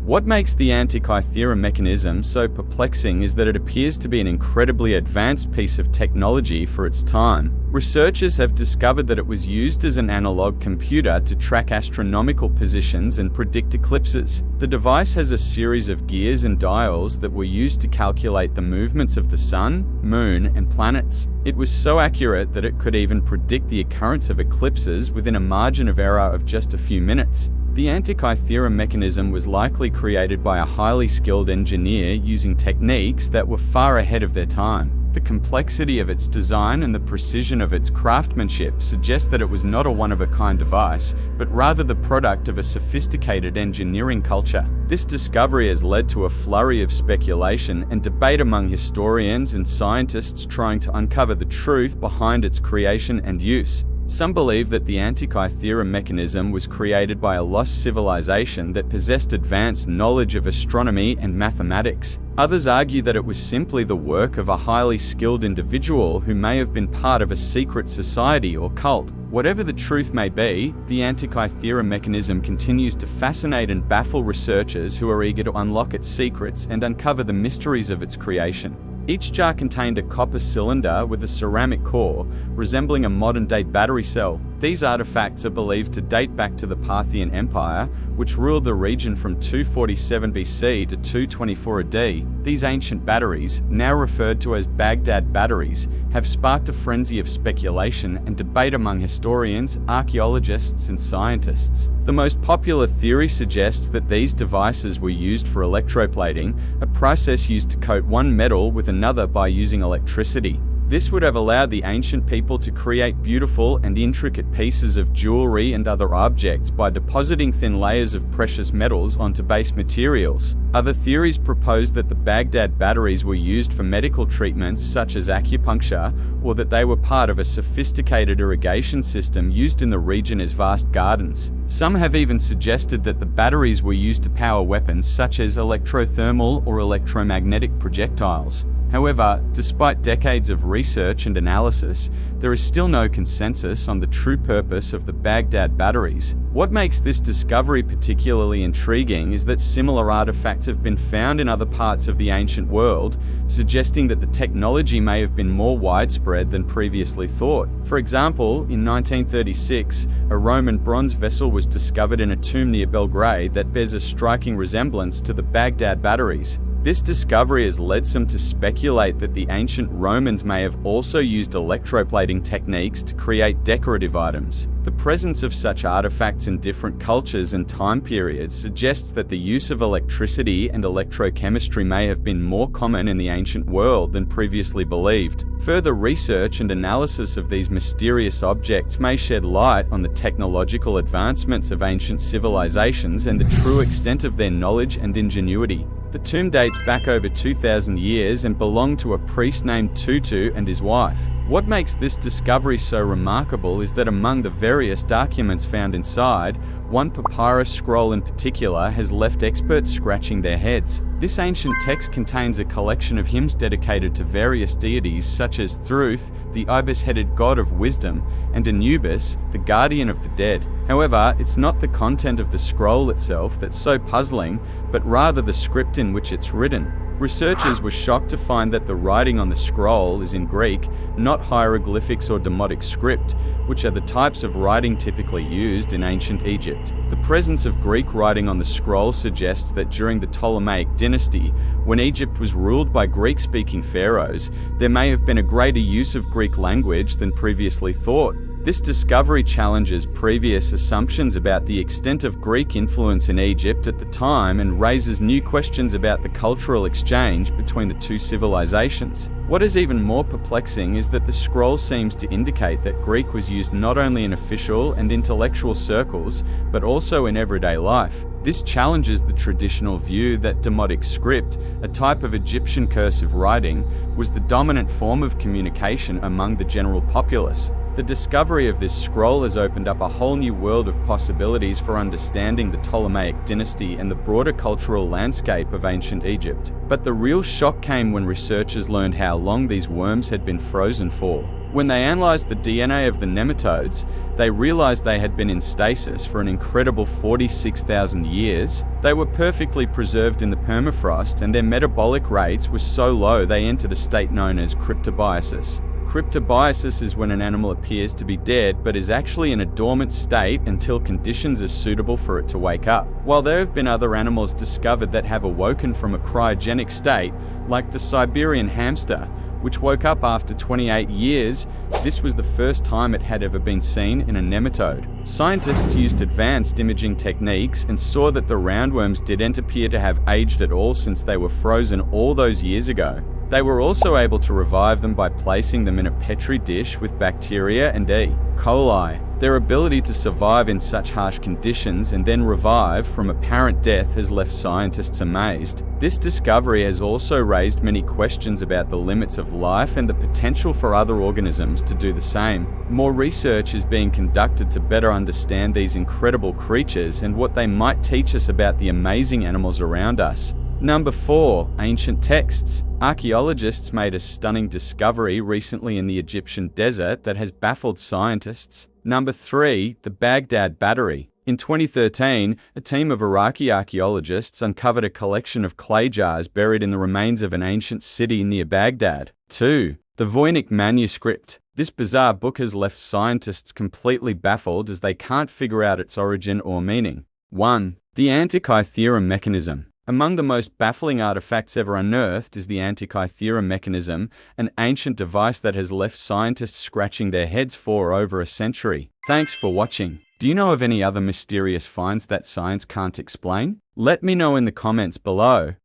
What makes the Antikythera mechanism so perplexing is that it appears to be an incredibly advanced piece of technology for its time. Researchers have discovered that it was used as an analog computer to track astronomical positions and predict eclipses. The device has a series of gears and dials that were used to calculate the movements of the sun, moon, and planets. It was so accurate that it could even predict the occurrence of eclipses within a margin of error of just a few minutes. The Antikythera mechanism was likely created by a highly skilled engineer using techniques that were far ahead of their time. The complexity of its design and the precision of its craftsmanship suggest that it was not a one-of-a-kind device, but rather the product of a sophisticated engineering culture. This discovery has led to a flurry of speculation and debate among historians and scientists trying to uncover the truth behind its creation and use. Some believe that the Antikythera mechanism was created by a lost civilization that possessed advanced knowledge of astronomy and mathematics. Others argue that it was simply the work of a highly skilled individual who may have been part of a secret society or cult. Whatever the truth may be, the Antikythera mechanism continues to fascinate and baffle researchers who are eager to unlock its secrets and uncover the mysteries of its creation. Each jar contained a copper cylinder with a ceramic core, resembling a modern-day battery cell. These artifacts are believed to date back to the Parthian Empire, which ruled the region from 247 BC to 224 AD. These ancient batteries, now referred to as Baghdad batteries, have sparked a frenzy of speculation and debate among historians, archaeologists, and scientists. The most popular theory suggests that these devices were used for electroplating, a process used to coat one metal with another by using electricity. This would have allowed the ancient people to create beautiful and intricate pieces of jewelry and other objects by depositing thin layers of precious metals onto base materials. Other theories propose that the Baghdad batteries were used for medical treatments such as acupuncture, or that they were part of a sophisticated irrigation system used in the region as vast gardens. Some have even suggested that the batteries were used to power weapons such as electrothermal or electromagnetic projectiles. However, despite decades of research and analysis, there is still no consensus on the true purpose of the Baghdad batteries. What makes this discovery particularly intriguing is that similar artifacts have been found in other parts of the ancient world, suggesting that the technology may have been more widespread than previously thought. For example, in 1936, a Roman bronze vessel was discovered in a tomb near Belgrade that bears a striking resemblance to the Baghdad batteries. This discovery has led some to speculate that the ancient Romans may have also used electroplating techniques to create decorative items. The presence of such artifacts in different cultures and time periods suggests that the use of electricity and electrochemistry may have been more common in the ancient world than previously believed. Further research and analysis of these mysterious objects may shed light on the technological advancements of ancient civilizations and the true extent of their knowledge and ingenuity. The tomb dates back over 2,000 years and belonged to a priest named Tutu and his wife. What makes this discovery so remarkable is that among the various documents found inside, one papyrus scroll in particular has left experts scratching their heads. This ancient text contains a collection of hymns dedicated to various deities such as Thruth, the ibis-headed god of wisdom, and Anubis, the guardian of the dead. However, it's not the content of the scroll itself that's so puzzling, but rather the script in which it's written. Researchers were shocked to find that the writing on the scroll is in Greek, not hieroglyphics or Demotic script, which are the types of writing typically used in ancient Egypt. The presence of Greek writing on the scroll suggests that during the Ptolemaic dynasty, when Egypt was ruled by Greek-speaking pharaohs, there may have been a greater use of Greek language than previously thought. This discovery challenges previous assumptions about the extent of Greek influence in Egypt at the time and raises new questions about the cultural exchange between the two civilizations. What is even more perplexing is that the scroll seems to indicate that Greek was used not only in official and intellectual circles, but also in everyday life. This challenges the traditional view that Demotic script, a type of Egyptian cursive writing, was the dominant form of communication among the general populace. The discovery of this scroll has opened up a whole new world of possibilities for understanding the Ptolemaic dynasty and the broader cultural landscape of ancient Egypt. But the real shock came when researchers learned how long these worms had been frozen for. When they analyzed the DNA of the nematodes, they realized they had been in stasis for an incredible 46,000 years. They were perfectly preserved in the permafrost, and their metabolic rates were so low they entered a state known as cryptobiosis. Cryptobiosis is when an animal appears to be dead but is actually in a dormant state until conditions are suitable for it to wake up. While there have been other animals discovered that have awoken from a cryogenic state, like the Siberian hamster, which woke up after 28 years, this was the first time it had ever been seen in a nematode. Scientists used advanced imaging techniques and saw that the roundworms didn't appear to have aged at all since they were frozen all those years ago. They were also able to revive them by placing them in a petri dish with bacteria and E. coli. Their ability to survive in such harsh conditions and then revive from apparent death has left scientists amazed. This discovery has also raised many questions about the limits of life and the potential for other organisms to do the same. More research is being conducted to better understand these incredible creatures and what they might teach us about the amazing animals around us. Number 4. Ancient texts. Archaeologists made a stunning discovery recently in the Egyptian desert that has baffled scientists. Number 3. The Baghdad Battery. In 2013, a team of Iraqi archaeologists uncovered a collection of clay jars buried in the remains of an ancient city near Baghdad. 2. The Voynich Manuscript. This bizarre book has left scientists completely baffled as they can't figure out its origin or meaning. 1. The Antikythera theorem mechanism. Among the most baffling artifacts ever unearthed is the Antikythera mechanism, an ancient device that has left scientists scratching their heads for over a century. Thanks for watching. Do you know of any other mysterious finds that science can't explain? Let me know in the comments below.